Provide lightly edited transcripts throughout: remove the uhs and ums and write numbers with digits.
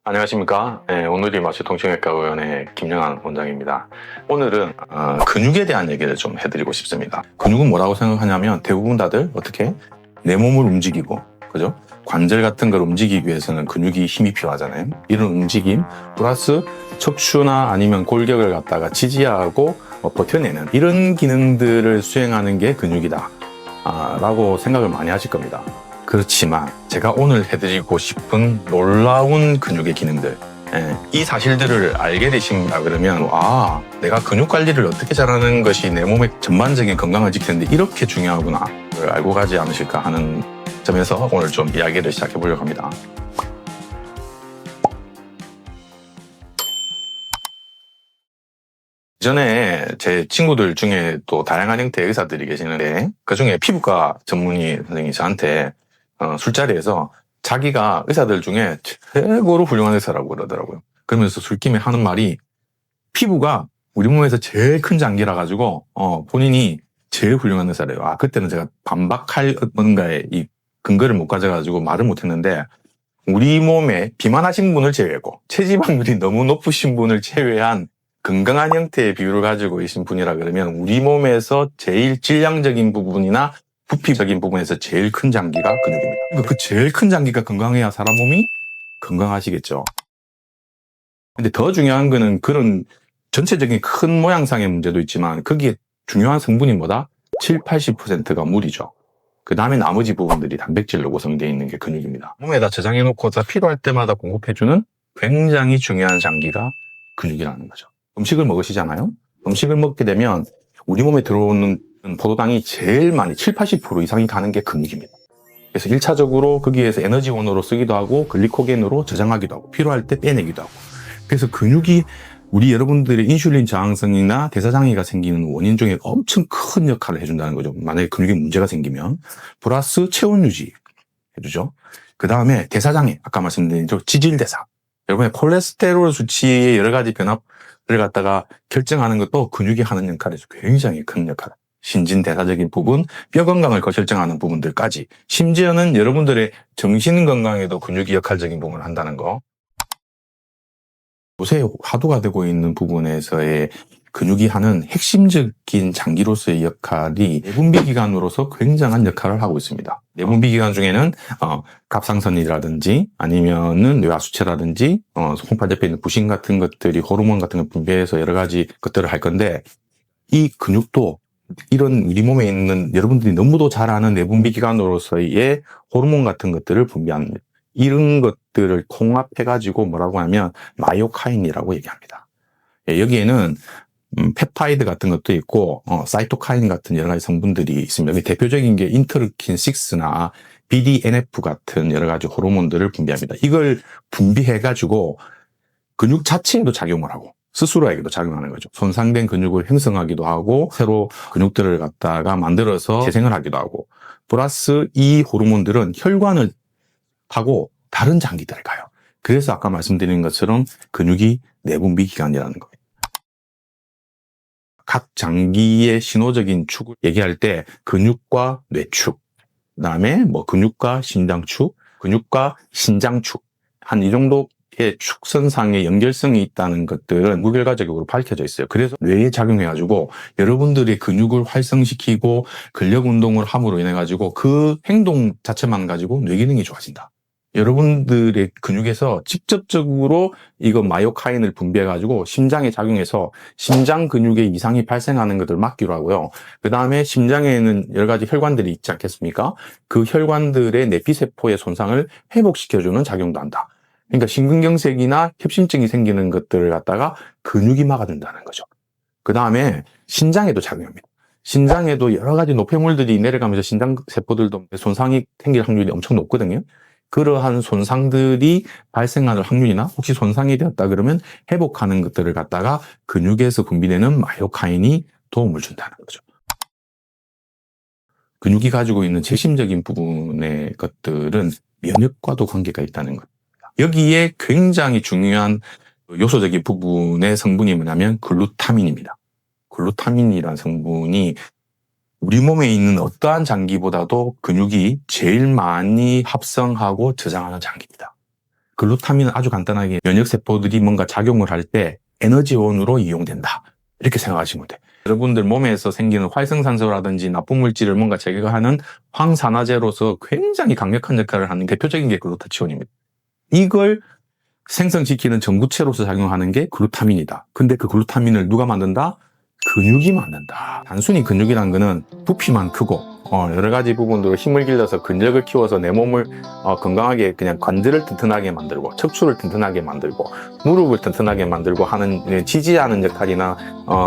안녕하십니까. 오늘이 마취통증외과 의원의 김영환 원장입니다. 오늘은 근육에 대한 얘기를 좀 해드리고 싶습니다. 근육은 뭐라고 생각하냐면 대부분 다들 어떻게 내 몸을 움직이고, 그죠? 관절 같은 걸 움직이기 위해서는 근육이 힘이 필요하잖아요. 이런 움직임 플러스 척추나 아니면 골격을 갖다가 지지하고 버텨내는 이런 기능들을 수행하는 게 근육이다 라고 생각을 많이 하실 겁니다. 그렇지만 제가 오늘 해드리고 싶은 놀라운 근육의 기능들, 이 사실들을 알게 되신다 그러면 내가 근육 관리를 어떻게 잘하는 것이 내 몸의 전반적인 건강을 지키는데 이렇게 중요하구나 를 알고 가지 않으실까 하는 점에서 오늘 좀 이야기를 시작해 보려고 합니다. 전에 제 친구들 중에 또 다양한 형태의 의사들이 계시는데 그중에 피부과 전문의 선생님이 저한테 술자리에서 자기가 의사들 중에 최고로 훌륭한 의사라고 그러더라고요. 그러면서 술김에 하는 말이 피부가 우리 몸에서 제일 큰 장기라 가지고 본인이 제일 훌륭한 의사래요. 그때는 제가 반박할 뭔가의 이 근거를 못 가져가지고 말을 못했는데 우리 몸에 비만하신 분을 제외하고 체지방률이 너무 높으신 분을 제외한 건강한 형태의 비율을 가지고 계신 분이라 그러면 우리 몸에서 제일 질량적인 부분이나 부피적인 부분에서 제일 큰 장기가 근육입니다. 그러니까 그 제일 큰 장기가 건강해야 사람 몸이 건강하시겠죠. 근데 더 중요한 거는 그런 전체적인 큰 모양상의 문제도 있지만 거기에 중요한 성분이 뭐다? 70~80%가 물이죠. 그 다음에 나머지 부분들이 단백질로 구성되어 있는 게 근육입니다. 몸에다 저장해놓고서 필요할 때마다 공급해주는 굉장히 중요한 장기가 근육이라는 거죠. 음식을 먹으시잖아요. 음식을 먹게 되면 우리 몸에 들어오는 포도당이 제일 많이 70~80% 이상이 가는 게 근육입니다. 그래서 1차적으로 거기에서 에너지원으로 쓰기도 하고 글리코겐으로 저장하기도 하고 필요할 때 빼내기도 하고, 그래서 근육이 우리 여러분들의 인슐린 저항성이나 대사장애가 생기는 원인 중에 엄청 큰 역할을 해준다는 거죠. 만약에 근육에 문제가 생기면. 플러스 체온 유지 해주죠. 그 다음에 대사장애, 아까 말씀드린 지질대사, 여러분의 콜레스테롤 수치의 여러 가지 변화를 갖다가 결정하는 것도 근육이 하는 역할에서 굉장히 큰 역할. 신진대사적인 부분, 뼈 건강을 결정하는 부분들까지, 심지어는 여러분들의 정신 건강에도 근육이 역할적인 부분을 한다는 거. 요새 화두가 되고 있는 부분에서의 근육이 하는 핵심적인 장기로서의 역할이 내분비기관으로서 굉장한 역할을 하고 있습니다. 내분비기관 중에는 갑상선이라든지 아니면은 뇌하수체라든지 송파 옆에 있는 부신 같은 것들이 호르몬 같은 걸 분비해서 여러 가지 것들을 할 건데, 이 근육도 이런 우리 몸에 있는 여러분들이 너무도 잘 아는 내분비기관으로서의 호르몬 같은 것들을 분비합니다. 이런 것들을 통합해가지고 뭐라고 하면 마이오카인이라고 얘기합니다. 여기에는 펩타이드 같은 것도 있고 사이토카인 같은 여러 가지 성분들이 있습니다. 대표적인 게 인터루킨 6나 BDNF 같은 여러 가지 호르몬들을 분비합니다. 이걸 분비해가지고 근육 자체에도 작용을 하고 스스로에게도 작용하는 거죠. 손상된 근육을 형성하기도 하고 새로 근육들을 갖다가 만들어서 재생을 하기도 하고, 플러스 이 호르몬들은 혈관을 타고 다른 장기들을 가요. 그래서 아까 말씀드린 것처럼 근육이 내분비 기관이라는 거예요. 각 장기의 신호적인 축을 얘기할 때 근육과 뇌축, 그다음에 근육과 심장축, 근육과 신장축, 한 이 정도의 축선상의 연결성이 있다는 것들은 무결과적으로 밝혀져 있어요. 그래서 뇌에 작용해가지고 여러분들의 근육을 활성시키고 근력 운동을 함으로 인해가지고 그 행동 자체만 가지고 뇌 기능이 좋아진다. 여러분들의 근육에서 직접적으로 이거 마이오카인을 분비해가지고 심장에 작용해서 심장 근육에 이상이 발생하는 것을 막기로 하고요. 그 다음에 심장에는 여러 가지 혈관들이 있지 않겠습니까? 그 혈관들의 내피세포의 손상을 회복시켜주는 작용도 한다. 그러니까 심근경색이나 협심증이 생기는 것들을 갖다가 근육이 막아준다는 거죠. 그 다음에 신장에도 작용합니다. 신장에도 여러 가지 노폐물들이 내려가면서 신장세포들도 손상이 생길 확률이 엄청 높거든요. 그러한 손상들이 발생하는 확률이나 혹시 손상이 되었다 그러면 회복하는 것들을 갖다가 근육에서 분비되는 마이오카인이 도움을 준다는 거죠. 근육이 가지고 있는 핵심적인 부분의 것들은 면역과도 관계가 있다는 겁니다. 여기에 굉장히 중요한 요소적인 부분의 성분이 뭐냐면 글루타민입니다. 글루타민이라는 성분이 우리 몸에 있는 어떠한 장기보다도 근육이 제일 많이 합성하고 저장하는 장기입니다. 글루타민은 아주 간단하게 면역세포들이 뭔가 작용을 할 때 에너지원으로 이용된다. 이렇게 생각하시면 돼요. 여러분들 몸에서 생기는 활성산소라든지 나쁜 물질을 뭔가 제거하는 황산화제로서 굉장히 강력한 역할을 하는 대표적인 게 글루타치온입니다. 이걸 생성시키는 전구체로서 작용하는 게 글루타민이다. 근데 그 글루타민을 누가 만든다? 근육이 만든다. 단순히 근육이란 거는 부피만 크고 여러 가지 부분으로 힘을 길러서 근력을 키워서 내 몸을 건강하게 그냥 관절을 튼튼하게 만들고 척추를 튼튼하게 만들고 무릎을 튼튼하게 만들고 하는 지지하는 역할이나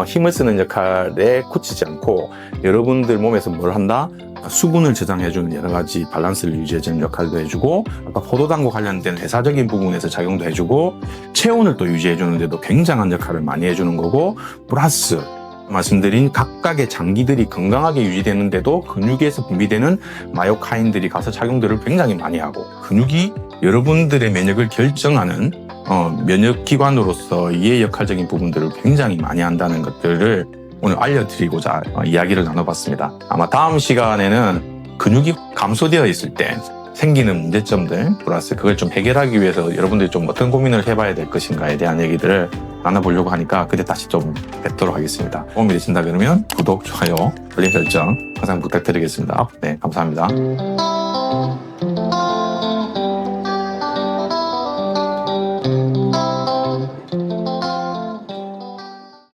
힘을 쓰는 역할에 그치지 않고 여러분들 몸에서 뭘 한다? 수분을 저장해주는 여러 가지 밸런스를 유지해주는 역할도 해주고 아까 포도당과 관련된 회사적인 부분에서 작용도 해주고 체온을 또 유지해주는데도 굉장한 역할을 많이 해주는 거고 플러스 말씀드린 각각의 장기들이 건강하게 유지되는데도 근육에서 분비되는 마요카인들이 가서 작용들을 굉장히 많이 하고 근육이 여러분들의 면역을 결정하는 면역기관으로서 이해 역할적인 부분들을 굉장히 많이 한다는 것들을 오늘 알려드리고자 이야기를 나눠봤습니다. 아마 다음 시간에는 근육이 감소되어 있을 때 생기는 문제점들 플러스 그걸 좀 해결하기 위해서 여러분들이 좀 어떤 고민을 해봐야 될 것인가에 대한 얘기들을 나눠보려고 하니까 그때 다시 좀 뵙도록 하겠습니다. 도움이 되신다 그러면 구독, 좋아요, 알림 설정 항상 부탁드리겠습니다. 네, 감사합니다.